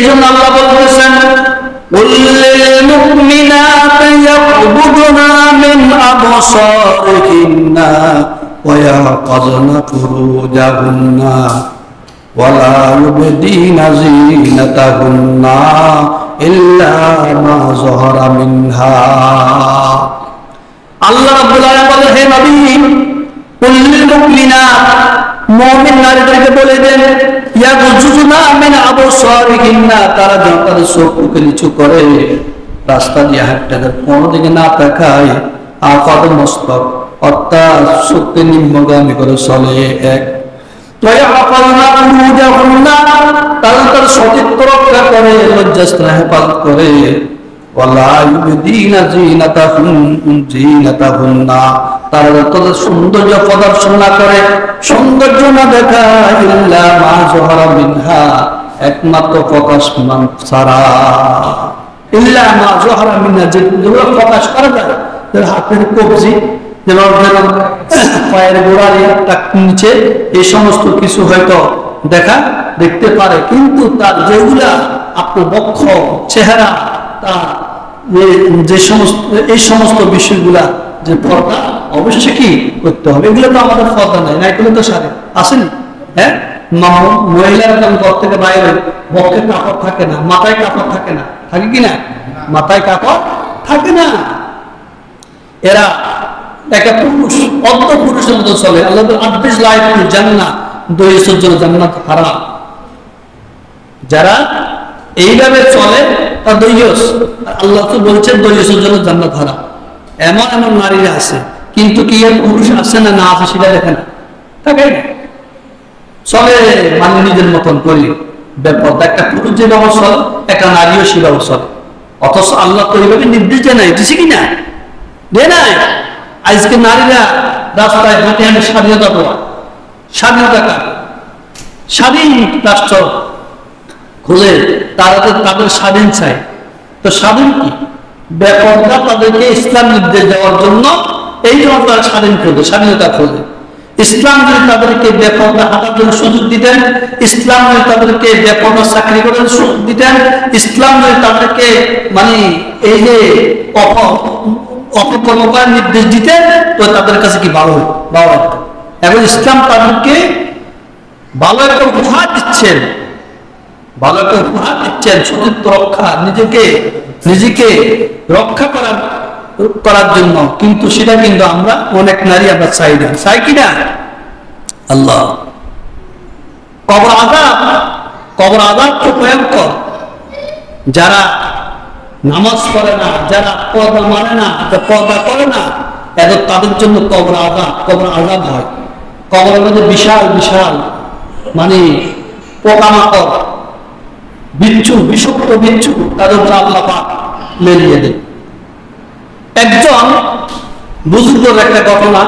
জন্য আল্লাহ বলতেছেন قل للمؤمنات يغضضن من أبصارهن ويحفظن فروجهن ولا يبدين زينتهن إلا ما ظهر منها আল্লাহ রাব্বুল আলামিন বলেন, হে নবী, কুল লিল মুমিনাত, মুমিন নারীদেরকে বলে দেন, ইয়াগুযুনা মিন আবসারিহিন্না, তারা যেন তাদের চোখকে নিচু করে রাস্তা দিয়ে হাঁটতে, কোনো দিকে না তাকায়, আপাদ মস্তক অর্থাৎ চোখকে নিম্নগামী করে চলে। এক তারা তার সতীত্ব রক্ষা করে, লজ্জাস্থান হেফাজত করে। তারা তাদের সৌন্দর্য প্রদর্শন না করে, সৌন্দর্য না দেখায়, ইল্লা মা যহরা মিনহা, একমাত্র প্রকাশ ছাড়া, ইল্লা মা যহরা মিনহা, যেগুলো প্রকাশ করা যায়, হাতের কবজি, পায়ের গোড়ার নিচে, এই সমস্ত কিছু হয়তো দেখতে পারে, কিন্তু তার যেগুলা আপনার বক্ষ, চেহারা, তার যে সমস্ত এই সমস্ত বিষয়গুলা যে পর্দা অবশ্যই কি করতে হবে। এগুলো তো আমাদের পর্দা নাই, না এগুলো তো সারে আসেনি। হ্যাঁ, মহিলার ঘর থেকে বাইরে বক্ষে কাপড় থাকে না, মাথায় কাপড় থাকে না, থাকে কি না? মাথায় কাপড় থাকে না। এরা একটা পুরুষ, অর্ধ পুরুষের মতো চলে। আল্লাহ 28 লাইফ জান্নাত, দৈসের জন্য জান্নাত হারাম। যারা এইভাবে চলে তার দৈয়স, আল্লাহ তো বলছেন দৈয়সের জন্য জান্নাত হারাম। এমন এমন নারীরা আছে, কিন্তু কি এর পুরুষ আছে না না আছে সেটা দেখে না, থাকে না, চলে মানে নিজের মতন করি ব্যাপার। একটা পুরুষ যেভাবে চলে, একটা নারীও সেভাবে চলে। অথচ আল্লাহ তো এইভাবে নির্দেশ দেয় নাই, দিছে কি না? দেয় নাই। আজকে নারীরা রাস্তায় হাঁটে হাঁটে স্বাধীনতা পাওয়া, স্বাধীনতা কার? স্বাধীন রাষ্ট্র খুলে তারা তো তাদের স্বাধীন চাই। তো স্বাধীন কি? বেপরদা তাদেরকে ইসলাম নির্দেশ দেওয়ার জন্য এই জন্য তারা স্বাধীন খোঁজে, স্বাধীনতা খোঁজে। ইসলাম যদি তাদেরকে বেপরদা হাঁটার জন্য সুযোগ দিতেন, ইসলাম যদি তাদেরকে বেপরদা চাকরি করার সুযোগ দিতেন, ইসলাম যদি তাদেরকে মানে এই যে অপকর্ম করার নির্দেশ দিতেন, তো তাদের কাছে কি ভালো লাগতো। এখন ইসলাম তাদেরকে ভালো একটা উপহার দিচ্ছেন, ভালো একটা উপহার দিচ্ছেন, সতীত্ব রক্ষা, নিজেকে রক্ষা করার জন্য। কিন্তু সেটা কিন্তু আমরা অনেক নারী আমরা চাই না, চাই কিনা? আল্লাহ কবর আযাব তো ভয়ঙ্কর। যারা নামাজ পড়ে না, যারা পর্দা মানে না, পর্দা করে না, এত তাদের জন্য কবর আযাব হয়। কবরের মধ্যে বিশাল বিশাল মানে পোকামাকড়, বিচ্ছু, বিষাক্ত বিচ্ছু, তাদের উপর আল্লাহ পাক মেলিয়ে দেন। একজন বুজুর্গের একটা ঘটনা